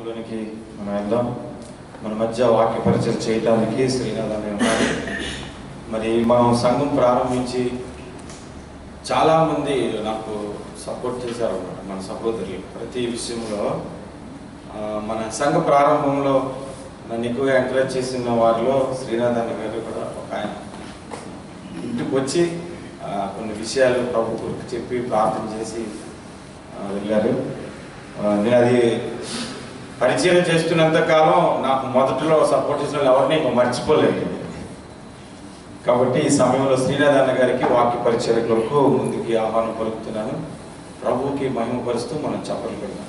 వాక్యంలోనికి మనం వెళ్దాం. మన మధ్య వాక్య పరిచయం చేయడానికి శ్రీనాథ్ అనే ఉన్నారు. మరి మనం సంఘం ప్రారంభించి చాలామంది నాకు సపోర్ట్ చేశారు అన్నమాట. మన సహోదరులు ప్రతి విషయంలో మన సంఘ ప్రారంభంలో నన్ను ఎక్కువగా ఎంకరేజ్ చేసిన వారిలో శ్రీనాథ్ అన్న గారు కూడా ఒక ఆయన. ఇంటికి వచ్చి కొన్ని విషయాలు ప్రభు గురించి చెప్పి ప్రార్థన చేసి వెళ్ళారు. నేను అది పరిచయం చేస్తున్నంత కాలం నాకు మొదట్లో సపోర్ట్ చేసిన వాళ్ళు ఎవరిని ఇంకా మర్చిపోలేదు. కాబట్టి ఈ సమయంలో శ్రీనాథ్ అన్న గారికి వాక్య పరిచర్యలకు ముందుకి ఆహ్వానం పలుకుతున్నాను. ప్రభువుకి మహిమపరుస్తూ మనం చప్పట్లు పెడదాం.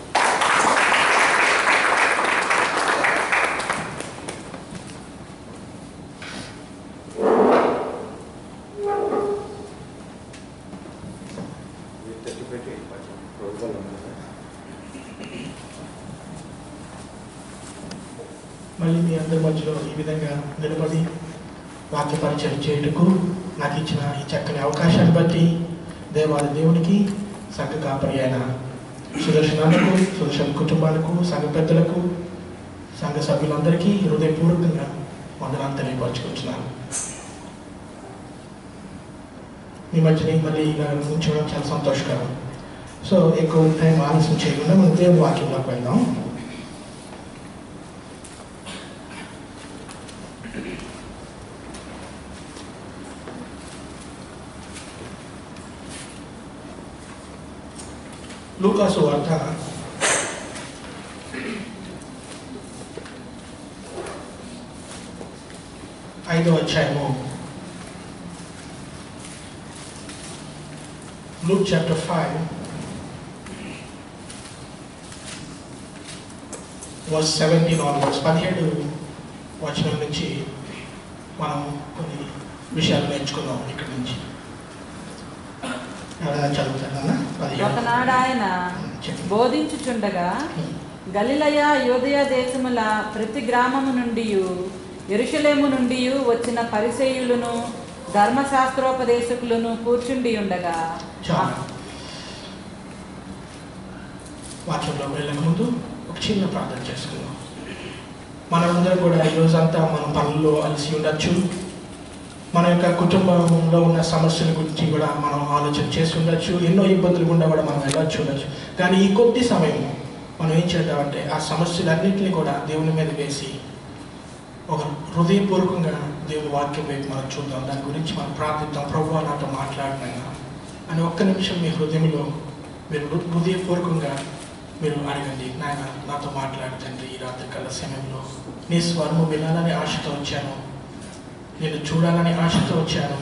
మళ్ళీ మీ అందరి మధ్యలో ఈ విధంగా నిలబడి వాక్య పరిచయం చేయుటకు నాకు ఇచ్చిన ఈ చక్కని అవకాశాన్ని బట్టి దేవాది దేవునికి, సంఘ కాపరి అయిన సుదర్శనాలకు, సుదర్శన కుటుంబాలకు, సంఘ పెద్దలకు, సంఘ సభ్యులందరికీ హృదయపూర్వకంగా వందనాలు తెలియపరచుకుంటున్నాను. మీ మధ్యని మళ్ళీ ఇలా ఉంచడం చాలా సంతోషకరం. సో ఎక్కువ టైం ఆలస్యం చేయకుండా మనం దేవుని వాక్యంలోకి వెళ్దాం. లూకాసు వార్త 5వ అధ్యాయము. Luke chapter 5 verse 17 onwards. 17 వచనం నుంచి మనం కొన్ని విషయాలు నేర్చుకుందాం. ఇక్కడ నుంచి ఒకనాడు ఆయన బోధించుచుండగా గలిలయ యూదయ దేశముల ప్రతి గ్రామము నుండి యెరూషలేము నుండి వచ్చిన పరిసయ్యులను ధర్మశాస్త్రోపదేశకులను కూర్చుండి ఉండగా. వాక్యంలో వెళ్ళక ముందు ఒక చిన్న ప్రార్థన చేసుకుందాం. మనమందరం కూడా ఈరోజంతా మనం పనుల్లో అలసి ఉండొచ్చు. మన యొక్క కుటుంబంలో ఉన్న సమస్యల గురించి కూడా మనం ఆలోచన చేసి ఉండొచ్చు. ఎన్నో ఇబ్బందులు గుండా కూడా మనం వెళ్ళొచ్చు ఉండొచ్చు. కానీ ఈ కొద్ది సమయం మనం ఏం చేద్దామంటే ఆ సమస్యలన్నింటినీ కూడా దేవుని మీద వేసి ఒక హృదయపూర్వకంగా దేవుని వాక్యం వైపు మనం చూద్దాం. దాని గురించి మనం ప్రార్థిద్దాం. ప్రభువా నాతో మాట్లాడినా అని ఒక్క నిమిషం మీ హృదయంలో మీరు హృదయపూర్వకంగా మీరు అడగండి. నాయన నాతో మాట్లాడుతండి. ఈ రాత్రికాల సమయంలో నీ స్వరము వినాలని ఆశతో వచ్చాను, నేను చూడాలని ఆశతో వచ్చాను.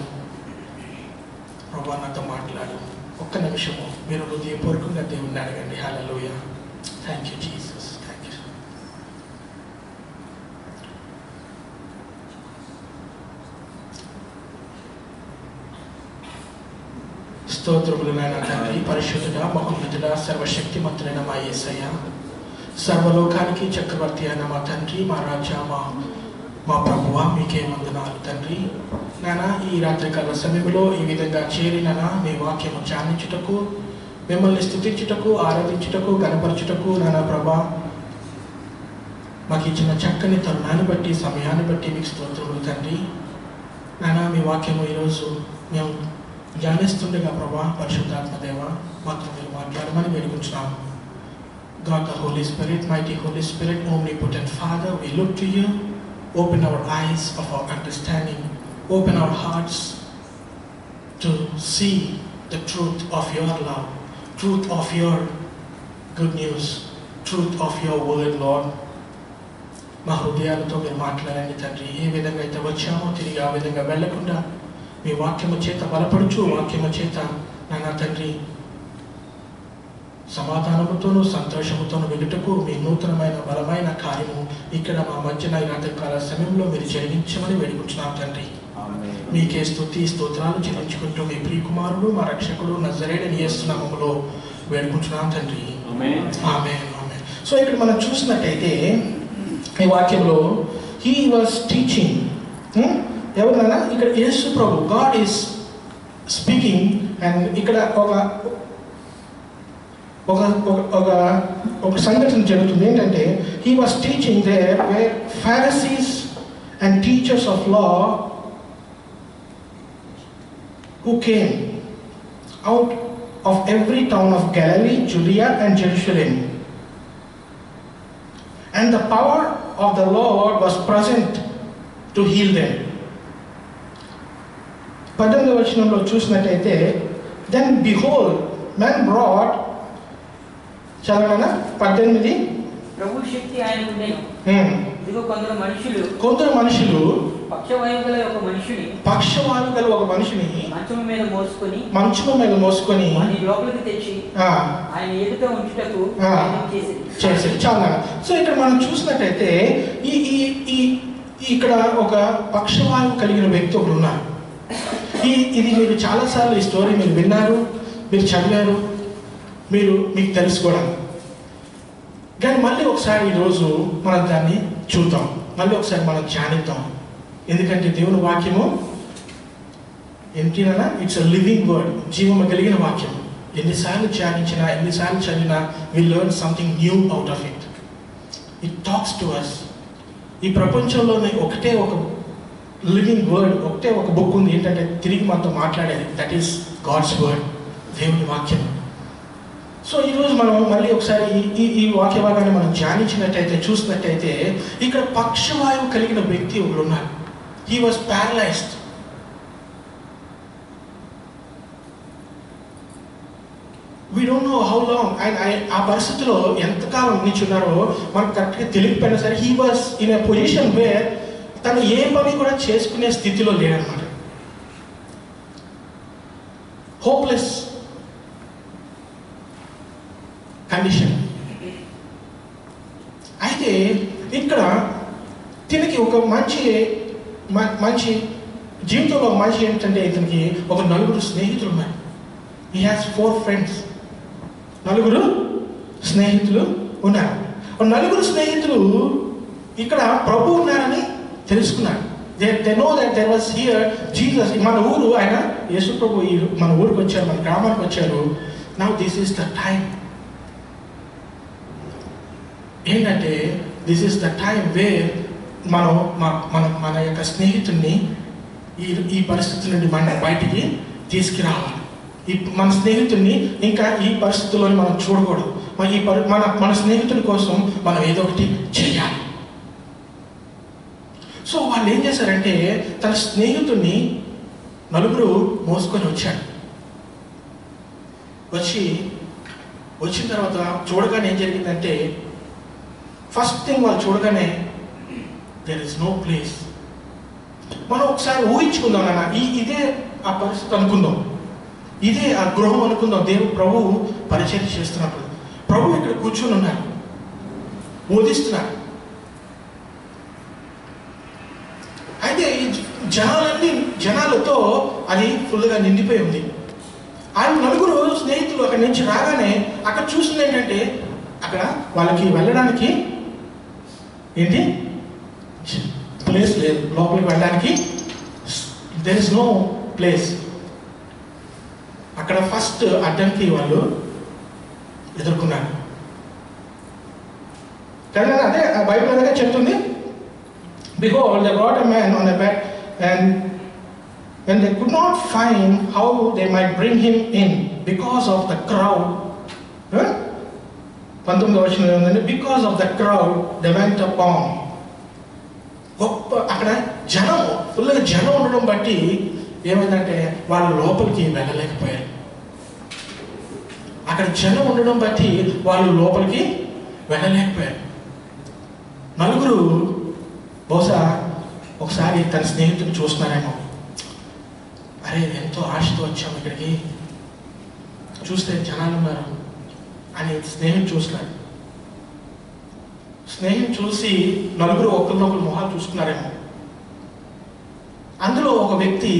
ప్రభువా నాతో మాట్లాడు. ఒక్క నిమిషము మీరు హృదయపూర్వకంగా దేవుణ్ణి అడగండి. Hallelujah. Thank you Jesus. Thank you. స్తోత్రములు నాయన తండ్రి, పరిశుద్ధుడా, మహోన్నతుడా, సర్వశక్తిమంతుడైన మా యేసయ్య, సర్వలోకానికి చక్రవర్తి అయిన మా తండ్రి, మా రాజా, మా ప్రభువా, మీకే వందనాలు తండ్రి. నాన్న ఈ రాత్రికాల సమయంలో ఈ విధంగా చేరిననా మీ వాక్యము ధ్యానించుటకు, మిమ్మల్ని స్తుతించుటకు, ఆరాధించుటకు, గణపరచుటకు నాన్న ప్రభా మాకు ఇచ్చిన చక్కని తరుణాన్ని బట్టి, సమయాన్ని బట్టి మీకు స్తోత్రములు తండ్రి. నాన్న మీ వాక్యము ఈరోజు మేము ధ్యానిస్తుండగా ప్రభా పరిశుద్ధాత్మ దేవ మాతో మీరు మాట్లాడమని వేడుకుంటున్నాము. God the Holy Spirit, mighty Holy Spirit, omnipotent Father, we look to you. Open our eyes of our understanding, open our hearts to see the truth of your love, truth of your good news, truth of your word, Lord. మా హృదయాలతో మీరు మాట్లాడండి తండ్రి. ఏ విధంగా అయితే వచ్చామో తిరిగి ఆ విధంగా వెళ్లకుండా మీ వాక్యము చేత బలపడుచు, వాక్యము చేత నాన్న తండ్రి సమాధానముతోనూ సంతోషముతోనూ వెలుటకు మీ నూతనమైన బలమైన కార్యము ఇక్కడ మా మధ్యన ఈ రాత్రికాల సమయంలో మీరు జరిగించమని వేడుకుంటున్నాం తండ్రి. మీకే స్తుతి స్తోత్రాలు చెల్లించుకుంటూ మీ ప్రియకుమారుడు మా రక్షకుడు నజరేయుడైన యేసు నామములో వేడుకుంటున్నాం తండ్రి. ఆమేన్ ఆమేన్. సో ఇక్కడ మనం చూసినట్టయితే ఈ వాక్యంలో హీ వాజ్ టీచింగ్. ఎవరన్నా ఇక్కడ యేసు ప్రభు, గాడ్ ఈస్ స్పీకింగ్. అండ్ ఇక్కడ ఒక ఒక సంఘటన జరుగుతుంది. ఏంటంటే he was teaching there where Pharisees and teachers of law who came out of every town of Galilee, Judea and Jerusalem. And the power of the Lord was present to heal them. 18వ వచనంలో చూసినట్టయితే, then behold, men brought, చదవనా 18. ప్రభు శక్తి ఆయన ఉండేను. ఇదిగో కొందరు మనుషులు పక్షవాయువు గల ఒక మనిషిని మంచము మీద మోసుకొని లోపలికి తెచ్చి ఆయన ఎదుట ఉంచుటకు చేశారు. చాలా. సో ఇక్కడ మనం చూసినట్టయితే ఇక్కడ ఒక పక్షవాయువు కలిగిన వ్యక్తి ఒకడు ఉన్నారు. ఇది మీరు చాలాసార్లు ఈ స్టోరీ మీరు విన్నారు, మీరు చదివారు, మీకు తెలుసుకోవడం. కానీ మళ్ళీ ఒకసారి ఈరోజు మనం దాన్ని చూద్దాం, మళ్ళీ ఒకసారి మనం ధ్యానిద్దాం. ఎందుకంటే దేవుని వాక్యము ఏంటినా, ఇట్స్ అ లివింగ్ వర్డ్, జీవము కలిగిన వాక్యం. ఎన్నిసార్లు ధ్యానించినా, ఎన్నిసార్లు చదివినా, we learn something new out of it. It talks to us. ఈ ప్రపంచంలోనే ఒకటే ఒక లివింగ్ వర్డ్, ఒకటే ఒక బుక్ ఉంది ఏంటంటే తిరిగి మనతో మాట్లాడేది. దట్ ఈస్ గాడ్స్ వర్డ్, దేవుని వాక్యం. సో ఈరోజు మనం మళ్ళీ ఒకసారి ఈ వాక్య భాగాన్ని మనం ధ్యానించినట్టయితే, చూసినట్టయితే, ఇక్కడ పక్షవాయువు కలిగిన వ్యక్తి ఒకడు ఉన్నారు. He was paralysed. We don't know how long. ఆ పరిస్థితిలో ఎంతకాలం నుంచి ఉన్నారో మనకు కరెక్ట్గా తెలియకపోయినా సరే, he was in a position where తను ఏ పని కూడా చేసుకునే స్థితిలో లేడనమాట. Hopeless condition. అయితే ఇక్కడ దీనికి ఒక మంచి జీవితంలో మంచి ఏంటంటే, ఇతనికి ఒక 4 స్నేహితులు ఉన్నారు. He has 4 friends. 4 స్నేహితులు ఉన్నారు. 4 స్నేహితులు ఇక్కడ ప్రభు ఉన్నారని తెలుసుకున్నారు. They know that there was here Jesus. మన ఊరు ఆయన యేసు ప్రభు మన ఊరికి వచ్చారు, మన గ్రామానికి వచ్చారు. Now this is the time. ఏంటంటే this is the time where మనం మన యొక్క స్నేహితుడిని ఈ పరిస్థితి నుండి మనం బయటికి తీసుకురావాలి. మన స్నేహితుడిని ఇంకా ఈ పరిస్థితుల్లోని మనం చూడకూడదు. మన స్నేహితుడి కోసం మనం ఏదో ఒకటి చేయాలి. సో వాళ్ళు ఏం చేశారంటే, తన స్నేహితుడిని 4 మోసుకొని వచ్చాడు. వచ్చిన తర్వాత చూడగానే ఏం జరిగిందంటే, ఫస్ట్ థింగ్ వాళ్ళు చూడగానే దెర్ ఇస్ నో ప్లేస్. మనం ఒకసారి ఊహించుకుందాం నాన్న, ఇదే ఆ పరిస్థితి అనుకుందాం, ఇదే ఆ గృహం అనుకుందాం. ప్రభు పరిచయం చేస్తున్నప్పుడు ప్రభు ఇక్కడ కూర్చొని ఉన్నారు, బోధిస్తున్నారు. అయితే ఈ జనాలతో అది ఫుల్గా నిండిపోయి ఉంది. ఆయన 4 స్నేహితులు అక్కడి నుంచి రాగానే అక్కడ చూసింది ఏంటంటే, అక్కడ వాళ్ళకి వెళ్ళడానికి ఏంటి ప్లేస్ లేదు. లోపలికి వెళ్ళడానికి దెర్ ఇస్ నో ప్లేస్. అక్కడ ఫస్ట్ అడ్డంకి వాళ్ళు ఎదుర్కొన్నారు. కానీ అదే బైబిల్ అలాగే చెప్తుంది. Behold, they brought a man on a bed, and when they could not find how they might bring him in because of the crowd, 19వ వచనంలో ఉందండి, because of the crowd they went upon. అక్కడ ఫుల్గా జనం ఉండడం బట్టి ఏమైందంటే వాళ్ళు లోపలికి వెళ్ళలేకపోయారు. అక్కడ జనం ఉండడం బట్టి వాళ్ళు లోపలికి వెళ్ళలేకపోయారు. 4 బహుశా ఒకసారి తన స్నేహితుని చూస్తున్నారేమో, అరే ఎంతో ఆశతో వచ్చాము ఇక్కడికి, చూస్తే జనాలు ఉన్నారు అని స్నేహితుడు చూస్తున్నాడు. స్నేహితుడు చూసి 4 ఒకరినొకరు మొహాలు చూసుకున్నారేమో. అందులో ఒక వ్యక్తి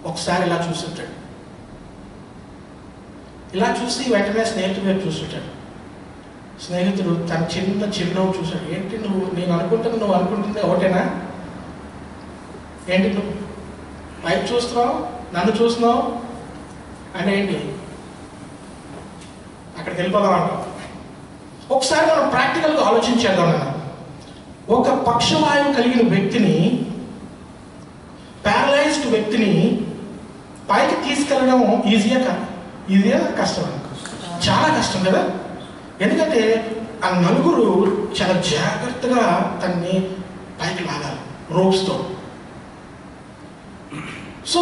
ఒకసారి ఇలా చూస్తుంటాడు. ఇలా చూసి వెంటనే స్నేహితుడి వైపు చూస్తుంటాడు. స్నేహితుడు తన చిరునవ్వు చూశాడు. ఏంటి నేను అనుకుంటుంది ఒకటేనా? ఏంటి నువ్వు వైపు చూస్తున్నావు, నన్ను చూస్తున్నావు అంటే ఏంటి అక్కడికి వెళ్ళిపోదాం అంటాం. ఒకసారి మనం ప్రాక్టికల్గా ఆలోచించేద్దాం అన్న. ఒక పక్షవాయువు కలిగిన వ్యక్తిని, ప్యారలైజ్డ్ వ్యక్తిని పైకి తీసుకెళ్ళడం ఈజీగా కష్టం, చాలా కష్టం కదా. ఎందుకంటే ఆ నలుగురు చాలా జాగ్రత్తగా తన్ని పైకి లాగాలి రోప్స్తో. సో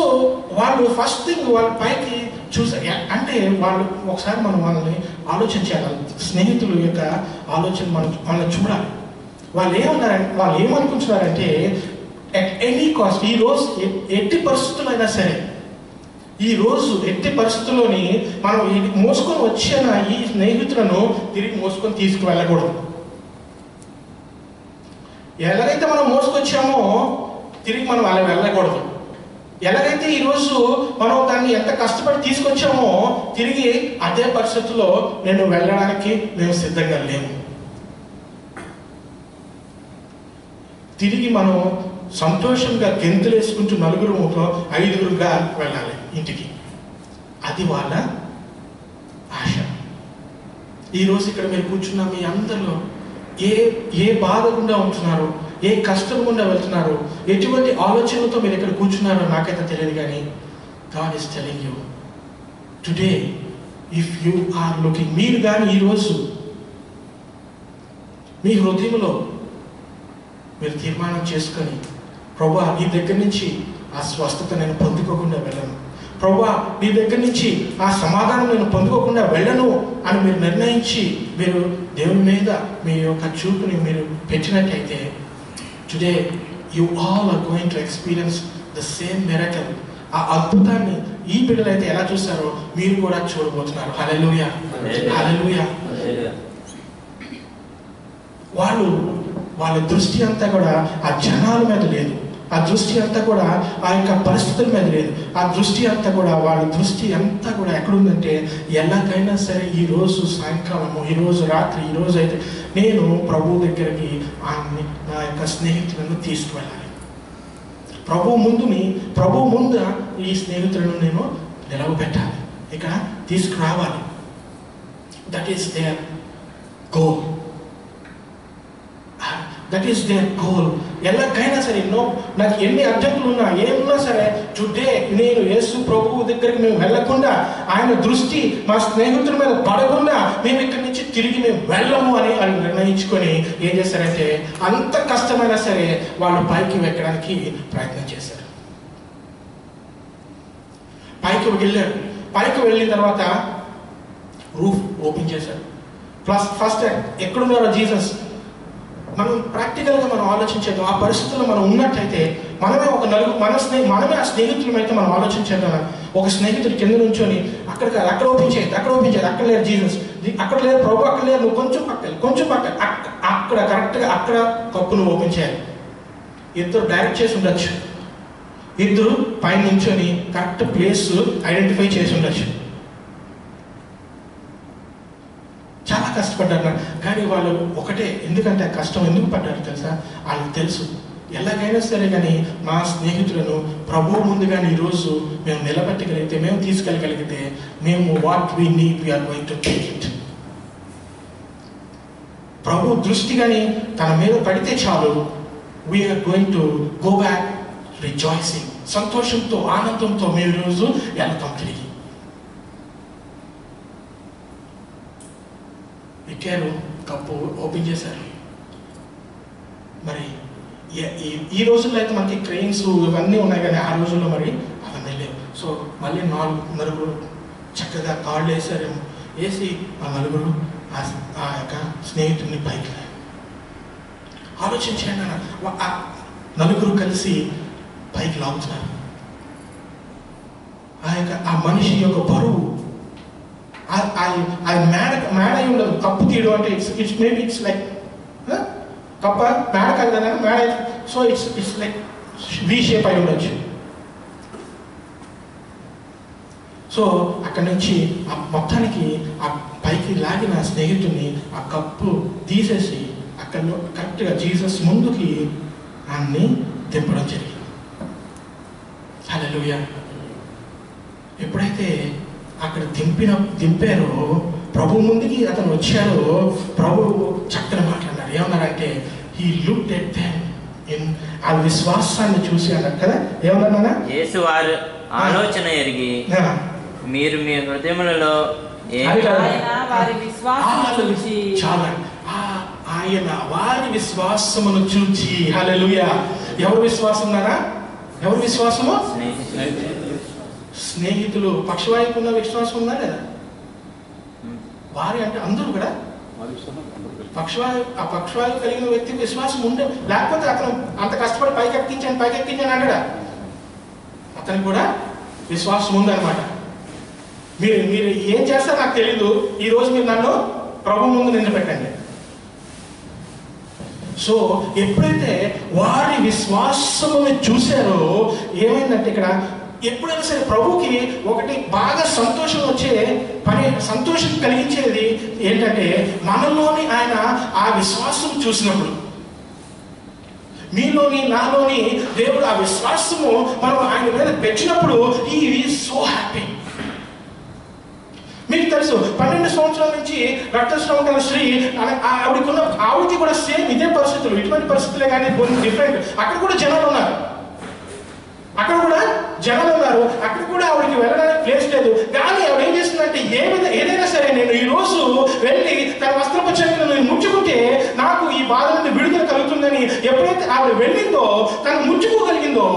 వాళ్ళు ఫస్ట్ థింగ్ వాళ్ళ పైకి చూసారు. అంటే వాళ్ళు ఒకసారి మనం వాళ్ళని ఆలోచించాలి, స్నేహితుల యొక్క ఆలోచన వాళ్ళని చూడాలి. వాళ్ళు ఏమనుకుంటున్నారంటే అట్ ఎనీ కాస్ట్ ఈరోజు ఎట్టి పరిస్థితులైనా సరే, ఈరోజు ఎట్టి పరిస్థితుల్లోని మనం మోసుకొని వచ్చిన ఈ స్నేహితులను తిరిగి మోసుకొని తీసుకువెళ్ళకూడదు. ఎలాగైతే మనం మోసుకొచ్చామో తిరిగి మనం అలా వెళ్ళకూడదు. ఎలాగైతే ఈరోజు మనం దాన్ని ఎంత కష్టపడి తీసుకొచ్చామో తిరిగి అదే పరిస్థితుల్లో నేను వెళ్ళడానికి మేము సిద్ధంగా లేము. తిరిగి మనం సంతోషంగా గెంతులేసుకుంటూ నలుగురు 5గురుగా వెళ్ళాలి ఇంటికి. అది వాళ్ళ ఆశ. ఈరోజు ఇక్కడ మీరు కూర్చున్న మీ అందరిలో ఏ బాధ గుండా ఉంటున్నారు, ఏ కష్టం గుండా వెళ్తున్నారు, ఎటువంటి ఆలోచనలతో మీరు ఇక్కడ కూర్చున్నారో నాకైతే తెలియదు. కానీ God is telling you today, if you are looking, మీరు కానీ ఈరోజు మీ హృదయంలో మీరు తీర్మానం చేసుకొని, ప్రభువా నీ దగ్గర నుంచి ఆ స్వస్థత నేను పొందుకోకుండా వెళ్ళను, ప్రభువా నీ దగ్గర నుంచి ఆ సమాధానం నేను పొందుకోకుండా వెళ్ళను అని మీరు నిర్ణయించి మీరు దేవుని మీద మీ యొక్క చూపుని మీరు పెట్టినట్టయితే, today you all are going to experience the same miracle. ఆ అద్భుతాన్ని ఈ బిడ్డలైతే ఎలా చూస్తారో మీరు కూడా చూడబోతున్నారు. హల్లెలూయా, హల్లెలూయా. వాళ్ళ దృష్టి అంతా కూడా ఆ జనాల మీద లేదు, ఆ దృష్టి అంతా కూడా ఆ యొక్క పరిస్థితుల మీద లేదు, ఆ దృష్టి అంతా కూడా వాళ్ళ దృష్టి అంతా కూడా ఎక్కడుందంటే ఎలాగైనా సరే ఈరోజు సాయంకాలము, ఈరోజు రాత్రి, ఈరోజు అయితే నేను ప్రభు దగ్గరికి నా యొక్క స్నేహితులను తీసుకువెళ్ళాలి. ప్రభు ముందు ఈ స్నేహితులను నేను నిలవబెట్టాలి, ఇక్కడ తీసుకురావాలి. That is there goal. That is there goal. ఎలాగైనా సరే నాకు ఎన్ని అడ్డంకులు ఉన్నా ఏమున్నా సరే టుడే నేను యేసు ప్రభువు దగ్గరికి మేము వెళ్ళకుండా, ఆయన దృష్టి మా స్నేహితుల మీద పడకుండా మేము ఇక్కడి నుంచి తిరిగి మేము వెళ్ళము అని వాళ్ళు నిర్ణయించుకొని ఏం చేశారంటే అంత కష్టమైనా సరే వాళ్ళు పైకి ఎక్కడానికి ప్రయత్నం చేశారు. పైకి వెళ్ళిన తర్వాత రూఫ్ ఓపెన్ చేశారు. ఫస్ట్ ఎక్కడున్నారో జీసస్, మనం ప్రాక్టికల్గా మనం ఆలోచించేద్దాం. ఆ పరిస్థితుల్లో మనం ఉన్నట్టయితే మనమే మనమే ఆ స్నేహితులమైతే మనం ఆలోచించేద్దాం. ఒక స్నేహితుడు కింద నుంచొని అక్కడ ఓపెన్ చేయదు, అక్కడ లేరు జీసస్, అక్కడ లేరు ప్రభు, అక్కడ లేరు, నువ్వు కొంచెం పక్క అక్కడ కరెక్ట్గా అక్కడ కప్పును ఓపెన్ చేయాలి. ఇద్దరు డైరెక్ట్ చేసి ఉండొచ్చు, ఇద్దరు పైన నుంచొని కరెక్ట్ ప్లేస్ ఐడెంటిఫై చేసి ఉండొచ్చు. చాలా కష్టపడ్డారు. కానీ వాళ్ళు ఒకటే, ఎందుకంటే ఆ కష్టం ఎందుకు పడ్డారు తెలుసా? వాళ్ళకి తెలుసు ఎలాగైనా సరే కానీ మా స్నేహితులను ప్రభువు ముందు కానీ ఈరోజు మేము నిలబెట్టగలిగితే, మేము తీసుకెళ్ళగలిగితే, మేము what we need we're going to take it. ప్రభు దృష్టి కానీ తన మీద పడితే చాలు, we're going to go back rejoicing. సంతోషంతో, ఆనందంతో మేము ఈరోజు వెళ్తాం తిరిగి. ఎక్కారు, కప్పు ఓపెన్ చేశారు. మరి ఈ రోజుల్లో అయితే మనకి క్రెయిన్స్ ఇవన్నీ ఉన్నాయి, కానీ ఆ రోజుల్లో మరి అవన్నీ లేవు. సో మళ్ళీ నలుగురు చక్కగా కాళ్ళు వేసారేమో, వేసి ఆ నలుగురు ఆ యొక్క స్నేహితుడిని పైకి ఆలోచించండి. నలుగురు కలిసి పైకి లాగుతున్నారు. ఆ మనిషి యొక్క బరువు మేడ అయి ఉండదు. కప్పు తీయడం అంటే ఇట్స్ లైక్ కప్ప మేడ కాదు కదా, మేడ. So it's like V shape అయి ఉండొచ్చు. సో అక్కడి నుంచి ఆ మొత్తానికి ఆ పైకి లాగిన స్నేహితుడిని ఆ కప్పు తీసేసి అక్కడ కరెక్ట్గా జీసస్ ముందుకి ఆయన్ని దింపడం జరిగింది. హల్లెలూయా. ఎప్పుడైతే అక్కడ దింపారో ప్రభు ముందుకి అతను వచ్చాడో ప్రభు చక్కని మాట్లాడినారు. ఏమన్నారంటే he looked at them in ఆ విశ్వాసాన్ని చూసి అన్నారు కదా. ఏమన్నా యేసు వారి ఆలోచన ఎరిగి మీరు మీ హృదయములలో ఆయన వారి విశ్వాసమును చూచి. హల్లెలూయా. ఎవరు విశ్వాసం ఉన్నారా? ఎవరు విశ్వాసము? స్నేహితులు. పక్షవాయుకు ఉన్న విశ్వాసం ఉందా లేదా? వారి అంటే అందరూ కూడా ఆ పక్షవాయు కలిగిన వ్యక్తికి విశ్వాసం ఉండే, లేకపోతే అతను అంత కష్టపడి పైకెక్కించాను అంటాడా? అతనికి కూడా విశ్వాసం ఉందన్నమాట. మీరు ఏం చేస్తారో నాకు తెలీదు, ఈ రోజు మీరు నన్ను ప్రభు ముందు నిలబెట్టండి. సో ఎప్పుడైతే వారి విశ్వాసముని చూశారో ఏమైందంటే, ఇక్కడ ఎప్పుడైనా సరే ప్రభుకి ఒకటి బాగా సంతోషం వచ్చే పని, సంతోషం కలిగించేది ఏంటంటే మనలోని ఆయన ఆ విశ్వాసం చూసినప్పుడు. మీలోని నాలోని దేవుడు ఆ విశ్వాసము మనం ఆయన మీద పెట్టినప్పుడు హి ఈజ్ సో హ్యాపీ. మీకు తెలుసు 12 సంవత్సరాల నుంచి రక్తస్రావం గల స్త్రీ, ఆవిడకి కూడా సేమ్ ఇదే పరిస్థితులు, ఇటువంటి పరిస్థితులే కానీ కొన్ని డిఫరెంట్. అక్కడ కూడా జనాలు ఉన్నారు, అక్కడ కూడా ఆవిడకి వెళ్ళడానికి ప్లేస్ లేదు. కానీ ఆవిడ ఏం చేస్తుందంటే ఏదైనా సరే నేను ఈ రోజు వెళ్ళి తన వస్త్రపు చెంగును నేను ముట్టుకుంటే నాకు ఈ బాధ నుండి విడుదల కలుగుతుందని ఎప్పుడైతే ఆవిడ వెళ్ళిందో, తను ముట్టుకోగలిగిందో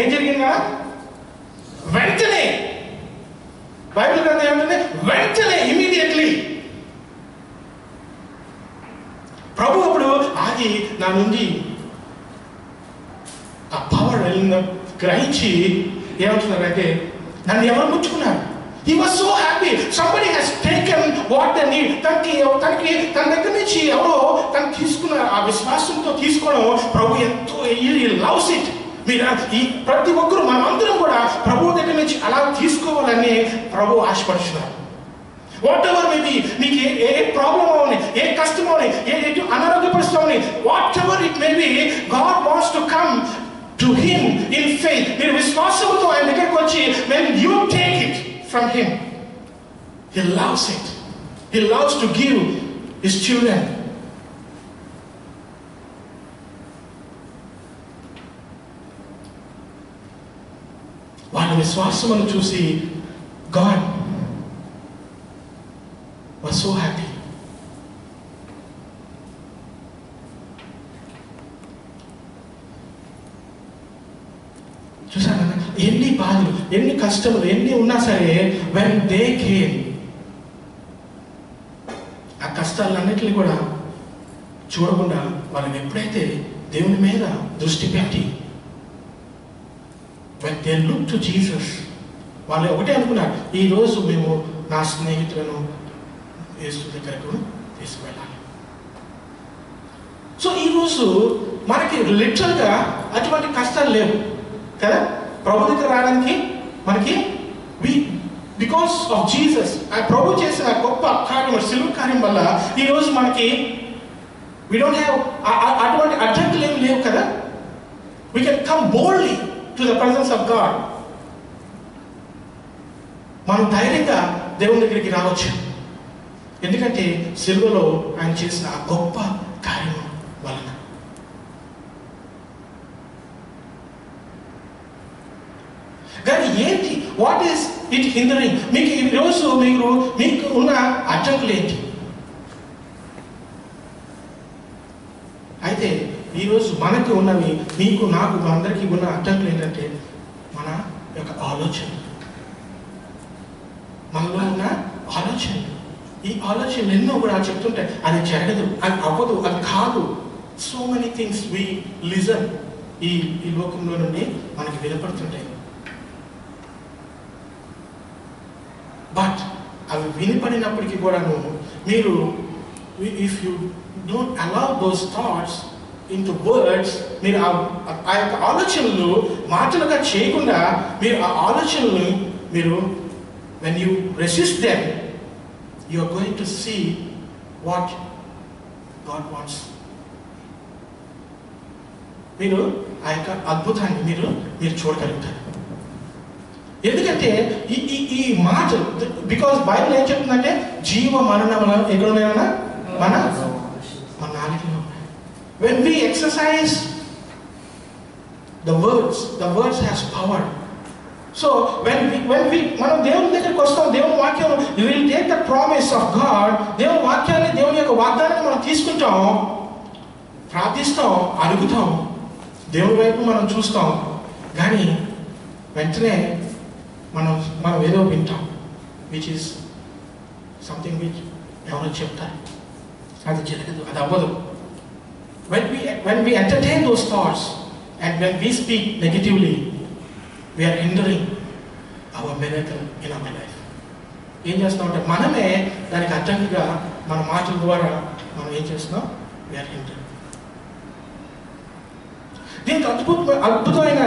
ఏం జరిగిందా? వెంటనే బైబిల్ గ్రంథం ఏమంటే వెంటనే ఇమీడియట్లీ ప్రభు అప్పుడు ఆగి నా నుండి ఆ పవర్ వెళ్ళిన గ్రహించి ఏమంటున్నారంటే నన్ను ఎవరు ముట్టుకున్నారు. He was so happy. Somebody has taken what they need. తన దగ్గర నుంచి ఎవరో తను తీసుకున్నారు. ఆ విశ్వాసంతో తీసుకోవడం ప్రభు ఎంతో he loves it. మీరు ఈ ప్రతి ఒక్కరు మనమందరం కూడా ప్రభు దగ్గర నుంచి అలా తీసుకోవాలని ప్రభు ఆశపడుతున్నారు. వాట్ ఎవర్ మేబీ మీకు ఏ ప్రాబ్లం అవని, ఏ కష్టం అవని, ఏ అనారోగ్య పరిస్థితి అవని, whatever it may be, God wants to come to him in faith. మీరు విశ్వాసంతో ఆయన దగ్గరికి వచ్చి when you take it from him, he loves it. He loves to give his children. వాళ్ళ విశ్వాసమును చూసి God was so happy. చూసారా ఎన్ని బాధలు, ఎన్ని కష్టములు, ఎన్ని ఉన్నా సరే when they came, ఆ కష్టాలన్నిటిని కూడా చూడకుండా వాళ్ళని ఎప్పుడైతే దేవుని మీద దృష్టి పెట్టి when they look to Jesus, వాళ్ళు ఒకటే అనుకున్నారు, ఈరోజు మేము నా స్నేహితులను యేసు దగ్గరకు తీసుకువెళ్ళాలి. సో ఈరోజు మనకి లిటరల్గా అటువంటి కష్టాలు లేవు కదా ప్రభు దగ్గర రావడానికి. మనకి బికాస్ ఆఫ్ జీసస్, ఆ ప్రభు చేసిన గొప్ప కార్యం, సిలువ కార్యం వల్ల ఈరోజు మనకి we don't have అటువంటి అడ్డంకులు ఏమి లేవు కదా. We can come boldly to the presence of God. మనం ధైర్యంగా దేవుని దగ్గరికి రావచ్చు. ఎందుకంటే సిలువలో ఆయన చేసిన ఆ గొప్ప కార్యం వలన. కానీ ఏంటి, వాట్ ఈస్ ఇట్ హిండరింగ్? మీకు ఈరోజు మీకు ఉన్న అడ్డంకులు ఏంటి? అయితే ఈరోజు మనకు ఉన్నవి, మీకు నాకు అందరికీ ఉన్న అడ్డంకులు ఏంటంటే మన యొక్క ఆలోచన, మనలో ఉన్న ఆలోచనలు. ఈ ఆలోచనలు ఎన్నో కూడా చెప్తుంటాయి, అది జరగదు, అది అవ్వదు, అది కాదు. So many things we listen, ఈ లోకంలో నుండి మనకి వినపడుతుంటాయి. బట్ అవి వినపడినప్పటికీ కూడాను మీరు, if you don't allow those thoughts into words, మీరు ఆ యొక్క ఆలోచనలు మాటలుగా చేయకుండా మీరు ఆ ఆలోచనలు మీరు when you resist them, you are going to see what God wants. మీరు ఆ యొక్క అద్భుతాన్ని మీరు చూడగలుగుతారు. ఎందుకంటే ఈ మాట, బికాస్ బైబిల్ ఏం చెప్తుందంటే జీవ మరణములు ఎక్కడున్నాయన్నా మన నాలుగులో. When we exercise the words has power. So when we మనం దేవుని దగ్గరికి వస్తాం, దేవుని వాక్యం, we will take the promise of God, దేవుని వాక్యాన్ని, దేవుని యొక్క వాగ్దానాన్ని మనం తీసుకుంటాం, ప్రార్థిస్తాం, అడుగుతాం, దేవుని వైపు మనం చూస్తాం. కానీ వెంటనే మనం ఏదో వింటాం, విచ్ ఈస్ సంథింగ్ విచ్ ఎవరో చెప్తారు, అది జరగదు, అది అవ్వదు. When we entertain those thoughts and when we speak negatively, we are hindering our miracle in our life. ఏం చేస్తామంటే మనమే దానికి అడ్డంకిగా మన మాటల ద్వారా మనం ఏం చేస్తున్నాం, we are hindering. దీనికి అద్భుతమైన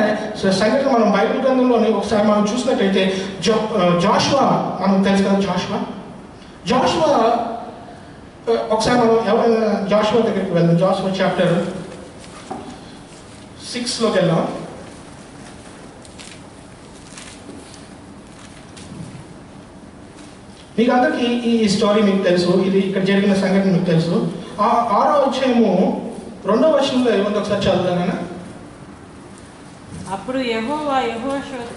సంఘటన మనం బైబిల్ గ్రంథంలోని ఒకసారి మనం చూసినట్టయితే జాషువా, మనం తెలుసు కదా జాషువా ఒకసారి మనం ఎవరైనా జాషువా దగ్గరికి వెళ్దాం. జాషువా చాప్టర్ 6లోకి వెళ్దాం. మీకు అందరికీ ఈ స్టోరీ మీకు తెలుసు, ఇది ఇక్కడ జరిగిన సంఘటన మీకు తెలుసు. 6వ అధ్యాయము 2వ వచనంలో ఏముంది ఒకసారి చదువుతానన్నా. అప్పుడు యెహోవా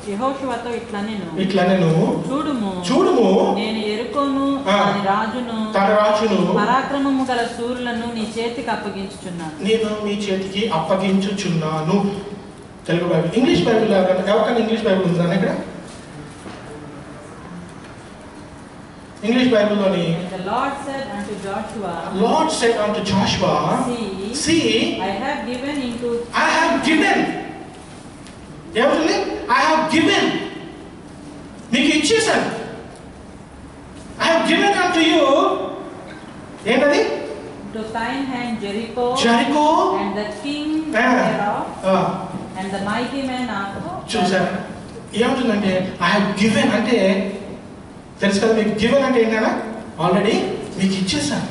యెహోషువతో ఇట్లా నేను చూడుము నేను యెరికోను తన రాజును పరాక్రమము గల శూరులను నీ చేతికి అప్పగించుచున్నాను. నేను నీ చేతికి అప్పగించుచున్నాను. తెలుగు బైబిల్, ఇంగ్లీష్ బైబిల్ ఎవరికైనా ఇంగ్లీష్ బైబిల్ ఉందా ఇక్కడ? ఇంగ్లీష్ బైబిల్లోని The Lord said unto Joshua, See, I have given ఏమంటుంది? I have given, మీకు ఇచ్చేసాను. I have given unto you, ఏంటది? To thine hand Jericho and the king thereof and the mighty men of. చూసారా ఏమంటుందంటే I have given అంటే తెలుసు కదా మీకు, గివెన్ అంటే ఏంటన్నా ఆల్రెడీ మీకు ఇచ్చేసాను.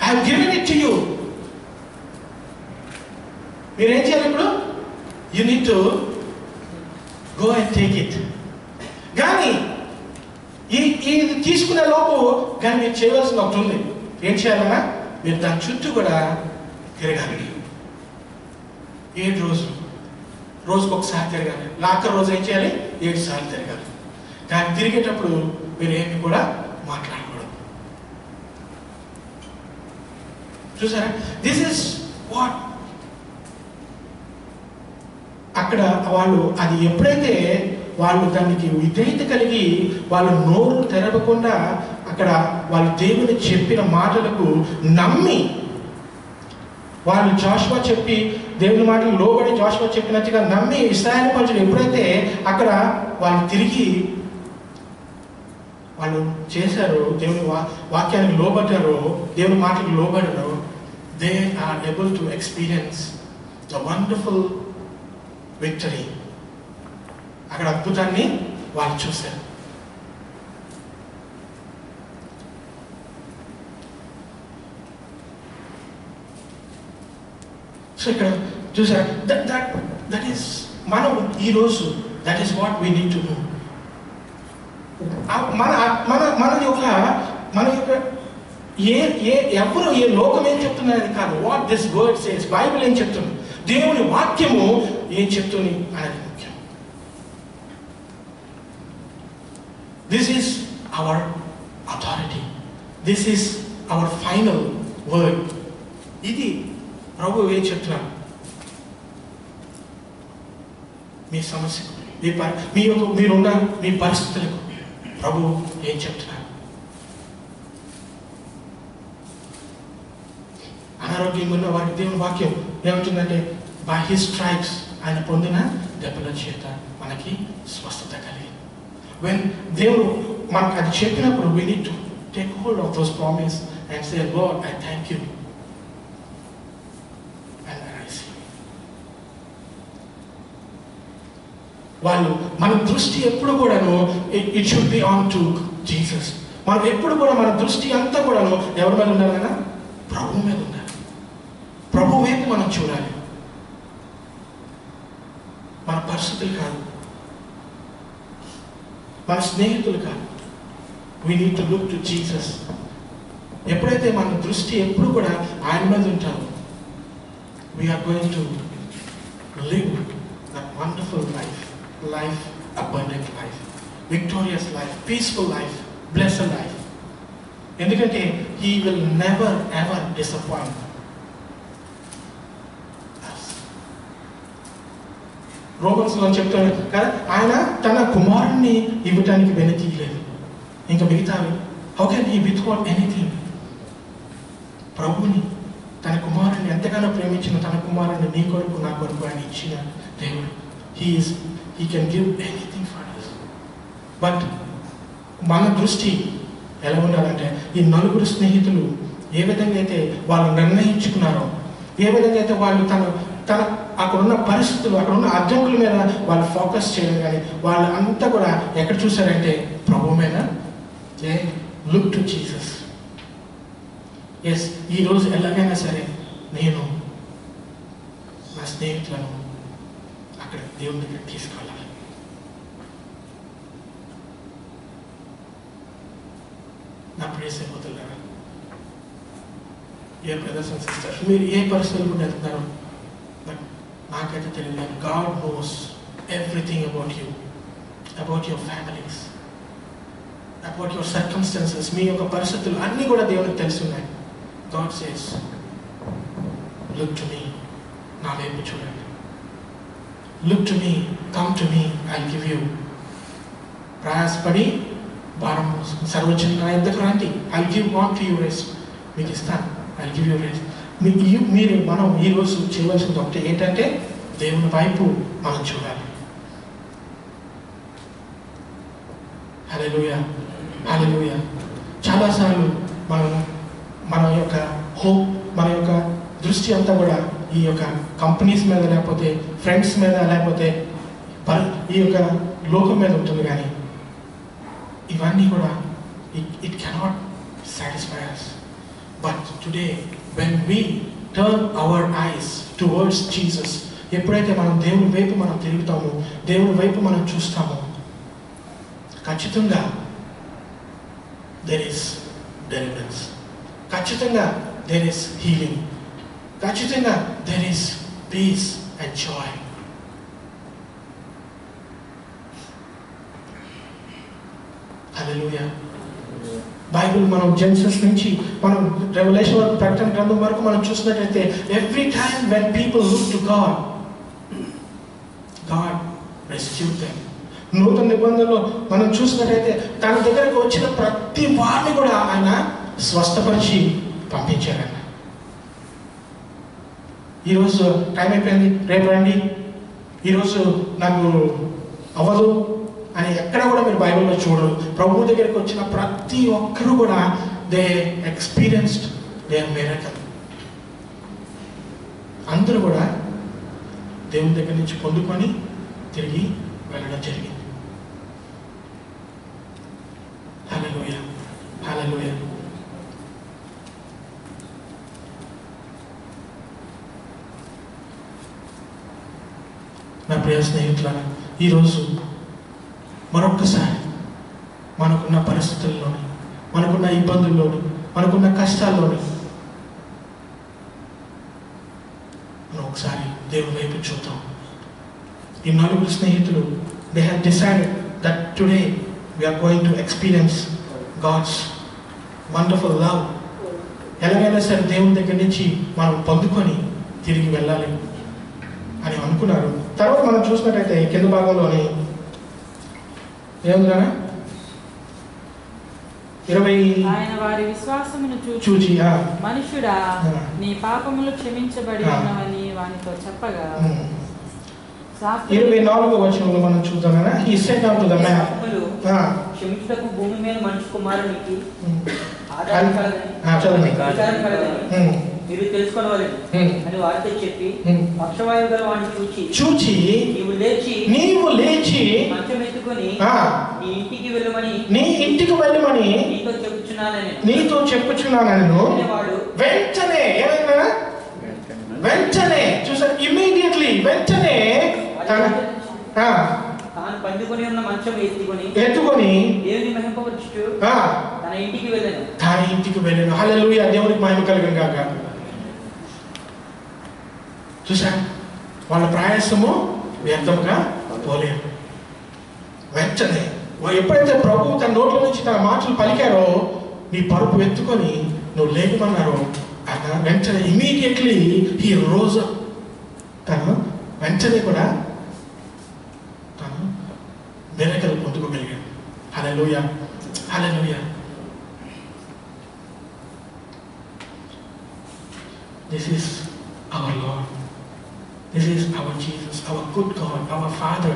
I have given it to you. మీరేం చేయాలి ఇప్పుడు? You need to go and take it. కానీ ఈ తీసుకునే లోపు కానీ మీరు చేయవలసిన ఒకటి ఉంది. ఏం చేయాలన్నా మీరు దాని చుట్టూ కూడా తిరగాలి. 7 రోజులు, రోజుకు ఒకసారి తిరగాలి. ఆఖరి రోజు ఏం చేయాలి? 7 సార్లు తిరగాలి. కానీ తిరిగేటప్పుడు మీరు ఏమి కూడా మాట్లాడకూడదు. చూసారా? దిస్ ఇస్ వాట్ అక్కడ వాళ్ళు అది ఎప్పుడైతే వాళ్ళు దానికి విధేయత కలిగి వాళ్ళు నోరు తెరవకుండా అక్కడ వాళ్ళు దేవుని చెప్పిన మాటలకు నమ్మి వాళ్ళు జాషువా చెప్పి దేవుని మాటలు లోబడి జాషువా చెప్పినట్టుగా నమ్మి ఇశ్రాయేలు ప్రజలు ఎప్పుడైతే అక్కడ వాళ్ళు తిరిగి వాళ్ళు చేశారు, దేవుని వాక్యానికి లోబడ్డారు, దేవుని మాటలకు లోబడ్డారు, they are able to experience the wonderful victory. అక్కడ అద్భుతాన్ని వాళ్ళు చూశారు. సో ఇక్కడ చూసారా, దట్ ఈస్ మనం ఈరోజు that is what we need to do. మన యొక్క ఎవరు ఏ లోకం ఏం చెప్తున్నది కాదు, what this word says, Bible ఏం చెప్తుంది, దేవుని వాక్యము ఏం చెప్తుంది అనేది ముఖ్యం. This is our authority, this is our final word. ఇది ప్రభు ఏం చెప్తున్నారు మీ సమస్యకు, మీరున్న మీ పరిస్థితులకు ప్రభు ఏం చెప్తున్నారు. అనారోగ్యంగా ఉన్న వారికి దేవుని వాక్యం ఏమంటుందంటే బై హిస్ స్ట్రైప్స్ ఆయన పొందిన దెబ్బల చేత మనకి స్వస్థత కలిగింది. వెన్ దేవుడు మనకు అది చెప్పినప్పుడు we need to take hold of those promises and say, Lord, I thank you and I receive. వాళ్ళు మన దృష్టి ఎప్పుడు కూడాను it should be on to Jesus. మనం ఎప్పుడు కూడా మన దృష్టి అంతా కూడాను ఎవరి మీద ఉన్నారు కదా? ప్రభు మీద ఉన్నారు. ప్రభు వైపు మనం చూడాలి, మన పరిస్థితులు కాదు. మన స్నేహితులు కాదు. We need to look to Jesus. ఎప్పుడైతే మన దృష్టి ఎప్పుడు కూడా ఆయన మీద ఉంటారో, we're going to live that wonderful life, abundant life, victorious life, peaceful life, blessed life. ఎందుకంటే he will never ever disappoint. రోమన్స్లో చెప్తాడు కదా, ఆయన తన కుమారుణ్ణి ఇవ్వటానికి వెనతీయలేదు. ఇంకా మిగతావి how can he withhold anything? ప్రభుని, తన కుమారుని ఎంతగానో ప్రేమించిన తన కుమారుని నీ కొరకు నా కొరకు ఆయన ఇచ్చిన దేవుడు. He can give anything for us. But మన దృష్టి ఎలా ఉండాలంటే, ఈ నలుగురు స్నేహితులు ఏ విధంగా అయితే వాళ్ళు నిర్ణయించుకున్నారో, ఏ విధంగా అయితే వాళ్ళు తన అక్కడున్న పరిస్థితులు, అక్కడున్న అడ్డంకుల మీద వాళ్ళు ఫోకస్ చేయడం కానీ, వాళ్ళు అంతా కూడా ఎక్కడ చూసారంటే ప్రభు మీద. Look to Jesus. ఎస్, ఈరోజు ఎలాగైనా సరే నేను నా స్నేహితులను అక్కడ దేవుని దగ్గర తీసుకెళ్ళాలి. నా ప్రియ సహోదరులారా, ఏ బ్రదర్స్ అండ్ సిస్టర్స్, మీరు ఏ పరిస్థితులు కూడా వెళ్తున్నారు, బట్ నాకైతే తెలియదు. God knows everything about you, about your families, about your circumstances. మీ యొక్క పరిస్థితులు అన్నీ కూడా దేవునికి తెలుసున్నాయి. God says, look to me, నా వైపు చూడండి. Look to me, come to me, I'll give you. ప్రయాసపడి భారం సర్వోచ్చం నా యొద్దకు రండి, I'll give what to you rest. మీకు ఇస్తాను, I'll give you rest. మనం ఈరోజు చేయవలసింది ఒకటి ఏంటంటే, దేవుని వైపు మనం చూడాలి. హల్లెలూయా, హల్లెలూయా. చాలాసార్లు మన యొక్క హోప్, మన యొక్క దృష్టి అంతా కూడా ఈ యొక్క కంపెనీస్ మీద, లేకపోతే ఫ్రెండ్స్ మీద, లేకపోతే ఈ యొక్క లోకం మీద ఉంటుంది. కానీ ఇవన్నీ కూడా it cannot satisfy us. But today when we turn our eyes towards Jesus, ఎప్పుడైతే మనం దేవుని వైపు మనం తిరుగుతామో, దేవుని వైపు మనం చూస్తామో, ఖచ్చితంగా there is deliverance, ఖచ్చితంగా there is healing, ఖచ్చితంగా there is peace and joy. Hallelujah. Bible మనం జెనసిస్ నుంచి మనం రెవల్యూషన్ వరకు, ప్రకటన గ్రంథం వరకు మనం చూసినట్లయితే, every time when people look to God, God rescued them. నూతన నిబంధనలో మనం చూసినట్లయితే తన దగ్గరకు వచ్చిన ప్రతి వారిని కూడా ఆయన స్వస్థపరిచి పంపించారన్న. ఈరోజు టైం అయిపోయింది, రేపు రండి, ఈరోజు నాకు అవ్వదు అని ఎక్కడ కూడా మీరు బైబిల్లో చూడరు. ప్రభు దగ్గరికి వచ్చిన ప్రతి ఒక్కరు కూడా దే ఎక్స్పీరియన్స్డ్ దేర్ మిరకల్. అందరూ కూడా దేవుని దగ్గర నుంచి పొందుకొని తిరిగి వెళ్ళడం జరిగింది. హల్లెలూయా, హల్లెలూయా. నా ప్రియ స్నేహితులారా, ఈరోజు మరొక్కసారి మనకున్న పరిస్థితుల్లోని, మనకున్న ఇబ్బందుల్లోని, మనకున్న కష్టాల్లోని మనం ఒకసారి దేవుని వైపు చూద్దాం. ఈ నలుగురు స్నేహితులు, they have decided that today we are going to experience God's wonderful love. ఎలాగైనా సరే దేవుని దగ్గర నుంచి మనం పొందుకొని తిరిగి వెళ్ళాలి అని అనుకున్నారు. తర్వాత మనం చూసినట్టయితే కింద భాగంలోని ఏముందా, 20 ఆయన వారి విశ్వాసమును చూచి మనుషుడా నీ పాపములు క్షమించబడి ఉన్నవని వానితో చెప్పగా, 24వ వచనంలో మనం చూద్దామా. ఈ సెట్ అవుట్ ద మ్యాన్, క్షమించుటకు భూమి మీద మనిషి కుమారునికి మీరు తెలుసుకోవాలని అని వారితో చెప్పి, పక్షవాయువు గల వాడిని చూచి నీవు లేచి మంచం ఎత్తుకొని నీ ఇంటికి వెళ్ళమని నీతో చెప్పుచున్నానని వెంటనే ఏమైనా వెంటనే చూసారు, ఇమ్మీడియట్లీ వెంటనే తాను పండుకొని ఉన్న మంచం ఎత్తుకొని దేవుని మహిమపరచుచు తన ఇంటికి వెళ్ళాను. హల్లెలూయా, దేవునికి మహిమ కలుగును గాక. చూసా, వాళ్ళ ప్రయాసము వ్యర్థముగా పోలేదు. వెంటనే ఎప్పుడైతే ప్రభువు తన నోట్ల నుంచి తన మాటలు పలికారో, నీ పరుపు ఎత్తుకొని నువ్వు లేకమన్నారో, వెంటనే ఇమీడియట్లీ ఈ రోజు తను వెంటనే కూడా తను మిరకల్ పొందుకోగలిగాడు. Hallelujah, hallelujah. This is our Lord. This is our Jesus, our good God, our Father.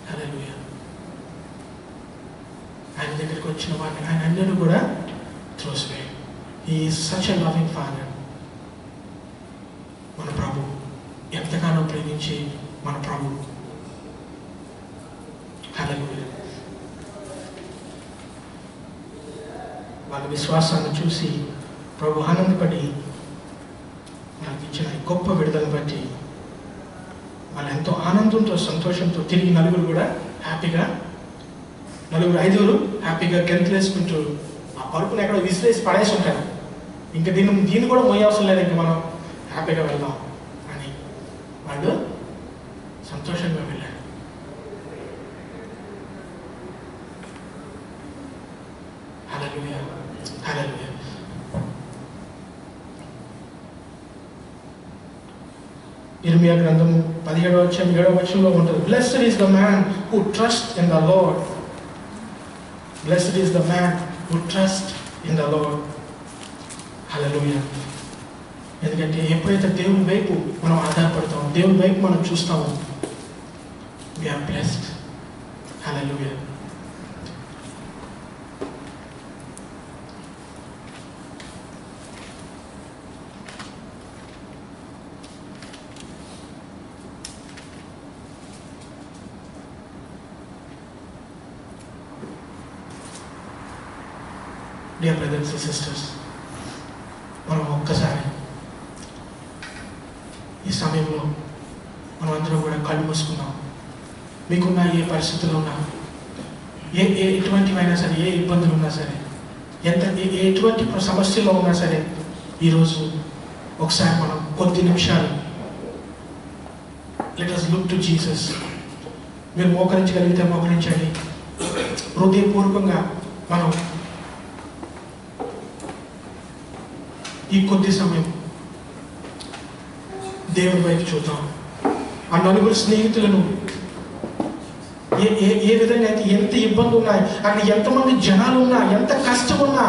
Hallelujah. ఆయన దగ్గరికి వచ్చిన వారిని ఆయన అందరూ కూడా త్రోసివేయడు. He is such a loving Father. మన ప్రభు ఎంతగానో ప్రేమించి మన ప్రభు. హల్లెలూయా. వాళ్ళ విశ్వాసాన్ని చూసి ప్రభు ఆనందపడి మనకి ఇచ్చిన గొప్ప విడుదలను బట్టి వాళ్ళు ఎంతో ఆనందంతో సంతోషంతో తిరిగి నలుగురు ఐదుగురు హ్యాపీగా గెంతులేసుకుంటూ ఆ పరుపుని ఎక్కడ విసిరేసి పడేసి ఉంటారు. ఇంకా దీన్ని కూడా మోయవసరం లేదు, ఇంకా మనం హ్యాపీగా వెళ్దాం అని వాళ్ళు సంతోషంగా వెళ్ళారు. హల్లెలూయా, హల్లెలూయా. ఇర్మియా గ్రంథము 17వ ఉంటుంది. Blessed is the man who trusts in the Lord. Blessed is the man who trusts in the Lord. Hallelujah. ఎందుకంటే ఎప్పుడైతే దేవుని వైపు మనం ఆధారపడతామో, దేవుని వైపు మనం చూస్తామో, we are blessed. Hallelujah. Dear brothers and sisters, మనం ఒక్కసారి ఈ సమయంలో మనం అందరం కూడా కళ్ళు మూసుకున్నాం. మీకున్న ఏ పరిస్థితుల్లో ఉన్నా, ఎటువంటివైనా సరే, ఏ ఇబ్బందులు ఉన్నా సరే, ఎటువంటి సమస్యలో ఉన్నా సరే, ఈరోజు ఒకసారి మనం కొద్ది నిమిషాలు let us look to Jesus. మీరు మోకరించగలిగితే మోకరించండి. హృదయపూర్వకంగా మనం ఈ కొద్ది సమయం దేవుని వైపు చూద్దాం. ఆ నలుగురు స్నేహితులను ఏ విధంగా అయితే ఎంత ఇబ్బంది ఉన్నాయి, అక్కడ ఎంతమంది జనాలు ఉన్నా, ఎంత కష్టం ఉన్నా,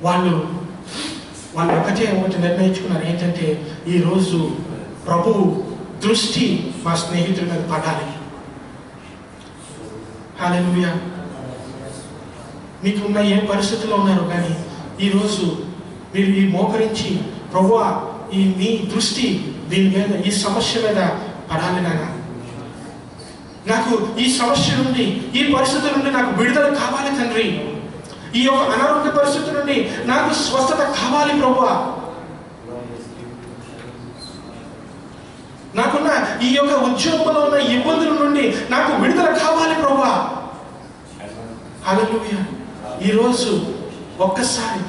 వాళ్ళు ఒకటి నిర్ణయించుకున్నారు. ఏంటంటే ఈరోజు ప్రభు దృష్టి మా స్నేహితుల మీద పడాలి. హల్లెలూయా. మీకున్న ఏ పరిస్థితుల్లో ఉన్నారు కానీ ఈరోజు మీరు ఈ మోకరించి, ప్రభువా ఈ నీ దృష్టి దీని మీద, ఈ సమస్య మీద పడాలి నాయనా. నాకు ఈ సమస్య నుండి, ఈ పరిస్థితుల నుండి నాకు విడుదల కావాలి తండ్రి. ఈ యొక్క అనారోగ్య పరిస్థితి నుండి నాకు స్వస్థత కావాలి ప్రభువా. నాకున్న ఈ యొక్క ఉద్యోగంలో ఉన్న ఇబ్బందుల నుండి నాకు విడుదల కావాలి ప్రభువా. హల్లెలూయా. ఈరోజు ఒక్కసారి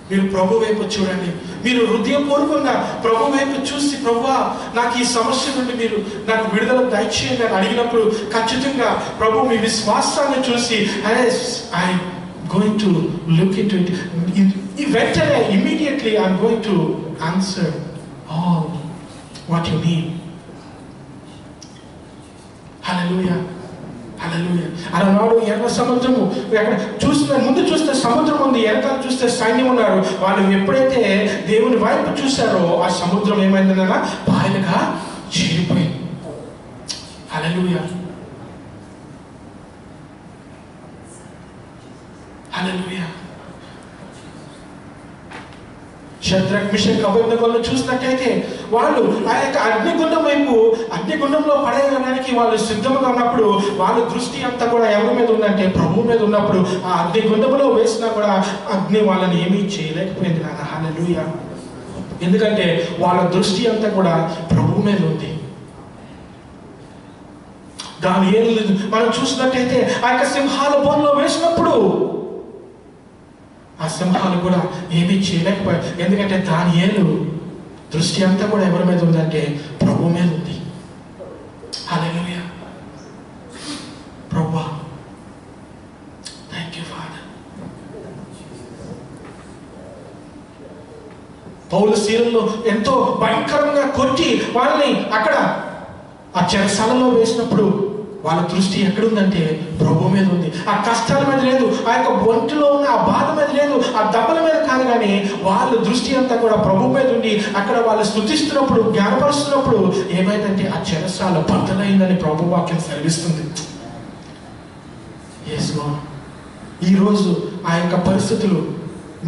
మీరు ప్రభు వైపు చూడండి. మీరు హృదయపూర్వకంగా ప్రభు వైపు చూసి, ప్రభువా నాకు ఈ సమస్య నుండి మీరు నాకు విడుదల దయచేయండి అని అడిగినప్పుడు ఖచ్చితంగా ప్రభు మీ విశ్వాసాన్ని చూసి I going to look into it, వెంటనే immediately I'm going to answer all what you need. Hallelujah, hallelujah. అలనాడు ఎర్ర సముద్రము, అక్కడ ముందు చూస్తే సముద్రం ఉంది, వెనకాల చూస్తే సైన్యం ఉన్నారు. వాళ్ళు ఎప్పుడైతే దేవుని వైపు చూశారో ఆ సముద్రం ఏమైందన్నా పాయలుగా చీలిపోయింది. హల్లెలూయా, హల్లెలూయా. షద్రక్, మిషక్, అబేద్నెగోలను చూసినట్టయితే వాళ్ళు ఆ యొక్క అగ్నిగుండంలో పడేయడానికి వాళ్ళు సిద్ధంగా ఉన్నప్పుడు వాళ్ళ దృష్టి అంతా కూడా ఎవరి మీద ఉందంటే ప్రభు మీద ఉన్నప్పుడు ఆ అగ్నిగుండంలో వేసినా కూడా అగ్ని వాళ్ళని ఏమీ చేయలేకపోయింది నాన్న. హల్లెలూయా. ఎందుకంటే వాళ్ళ దృష్టి అంతా కూడా ప్రభువు మీద ఉంది. దానియేలు మనం చూసినట్టయితే ఆ యొక్క సింహాల బోన్లో వేసినప్పుడు ఆ సింహాలు కూడా ఏమీ చేయలేకపోయాయి. ఎందుకంటే దానియేలు దృష్టి అంతా కూడా ఎవరి మీద ఉందంటే ప్రభువు మీద ఉంది. హల్లెలూయా. ప్రభువా, థ్యాంక్ యూ ఫాదర్. పౌలు శీలను ఎంతో భయంకరంగా కొట్టి వాళ్ళని అక్కడ ఆ చెరసాలలో వేసినప్పుడు వాళ్ళ దృష్టి ఎక్కడుందంటే ప్రభు మీద ఉంది. ఆ కష్టాల మీద లేదు, ఆ యొక్క ఒంటిలో ఉన్న ఆ బాధ మీద లేదు, ఆ దెబ్బల మీద కాదు, కానీ వాళ్ళ దృష్టి అంతా కూడా ప్రభు మీద ఉండి అక్కడ వాళ్ళు స్తుతిస్తున్నప్పుడు, జ్ఞానపరుస్తున్నప్పుడు ఏమైందంటే ఆ చెరసాల బద్దలైందని ప్రభు వాక్యం సెలవిస్తుంది. ఈరోజు ఆ యొక్క పరిస్థితులు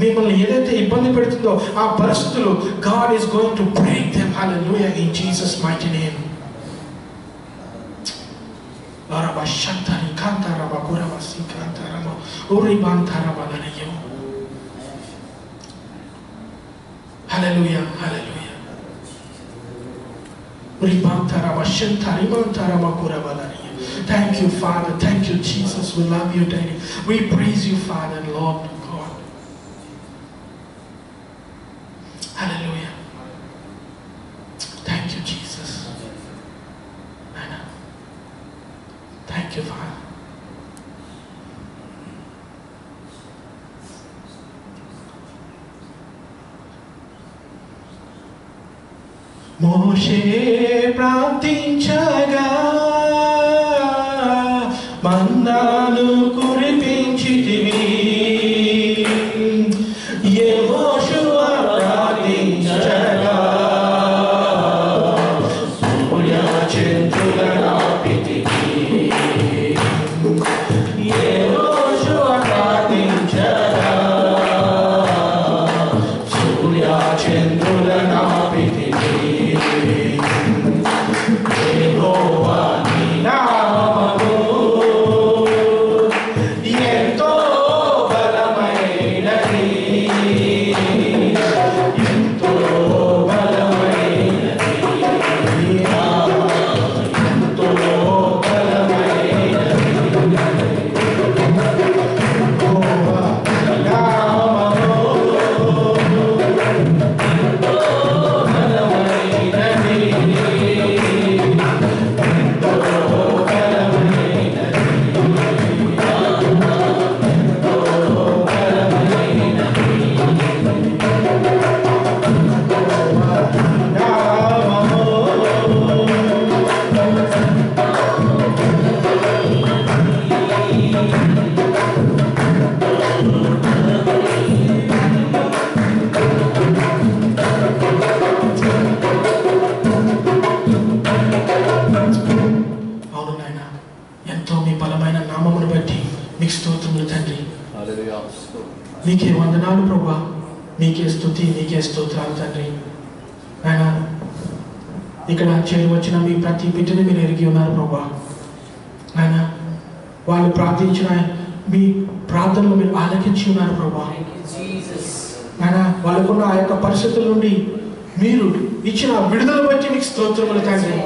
మిమ్మల్ని ఏదైతే ఇబ్బంది పెడుతుందో ఆ పరిస్థితులు God is going to break them. Hallelujah, in Jesus mighty name. Araba shantari kantara bakura vasikantara mo uri bantara balariyo. Hallelujah, hallelujah. Uri bantara vashantari bantara bakura balariyo. Thank you, Father. Thank you, Jesus. We love you, Daddy. We praise you, Father, Lord God. Hallelujah. Thank you, Jesus. Thank you, Father. మోషే ప్రార్థించగా మన్నాను కురిపించితివి, యెహోషువ ప్రార్థించగా సూర్య చంద్రులను ఆపితివి, యెహోషువ ప్రార్థించగా సూర్య చంద్రులను ఆపితివి. యెహోవా నీ నామము ఎంతో బలమైనది, ఎంతో బలమైనది, ఎంతో బలమైనది. యెహోవా నీ నామము ఎంతో బలమైనది, ఎంతో బలమైనది, ఎంతో బలమైనది. యెహోవా నీ నామము అవును నాయన, ఎంతో మీ బలమైన నామమును బట్టి మీకు స్తోత్రములు తండ్రి. మీకే వందనాలు ప్రభువా, మీకే స్తుతి, మీకే స్తోత్రాలు తండ్రి. నాయన, ఇక్కడ చేరి వచ్చిన మీ ప్రతి బిడ్డని మీరు ఎరిగి ఉన్నారు ప్రభువా. నాయన, వాళ్ళు ప్రార్థించిన మీ ప్రార్థనలు మీరు ఆలకించి ఉన్నారు ప్రభువా. నాయన, వాళ్ళకున్న ఆ యొక్క పరిస్థితుల నుండి మీరు ఇచ్చిన విడుదల బట్టి మీకు స్తోత్రములు తండ్రి.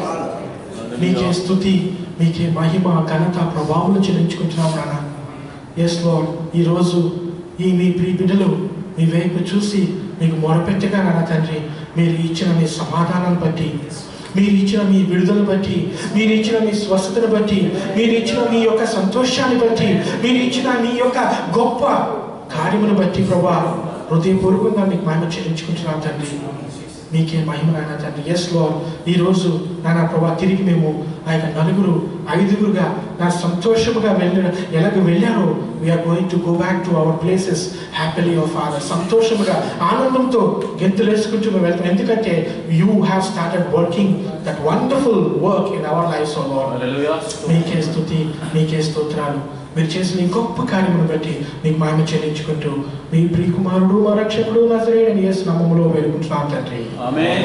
మీకే స్తుతి, మీకే మహిమ, ఘనత, ప్రభావాలు చెల్లించుకుంటున్నాం నాన్న. ఎస్ లార్డ్, ఈరోజు ఈ మీ ప్రియ బిడ్డలు మీ వైపు చూసి మీకు మొరపెట్టగా నాన్న తండ్రి, మీరు ఇచ్చిన మీ సమాధానం బట్టి, మీరు ఇచ్చిన మీ విడుదల బట్టి, మీరు ఇచ్చిన మీ స్వస్థతను బట్టి, మీరు ఇచ్చిన మీ యొక్క సంతోషాన్ని బట్టి, మీరు ఇచ్చిన మీ యొక్క గొప్ప కార్యమును బట్టి ప్రభా హృదయపూర్వకంగా మీకు మహిమ చెల్లించుకుంటున్నాం తండ్రి. మీకే మహిమ నాయన తండ్రి. ఎస్ లార్డ్, ఈరోజు నాన్న ప్రభా తిరిగి మేము ఆ యొక్క నలుగురు ఐదుగురుగా నా సంతోషముగా ఎలాగ వెళ్ళారో we are going to go back to our places happily of father. సంతోషముగా ఆనందంతో గెంతులు వేసుకుంటూ మేము వెళ్తాం. ఎందుకంటే you have started working that wonderful work in our life. So lord, మీకే స్తుతి, మీకే స్తోత్రాలు. మీరు చేసిన ఈ గొప్ప కార్యమును బట్టి మీకు మహిమ చెల్లించుకుంటూ మీ ప్రియ కుమారుడు మా రక్షకుడు నజరేయుడైన యేసు నామములో వేడుకుంటున్నాం తండ్రి. ఆమేన్.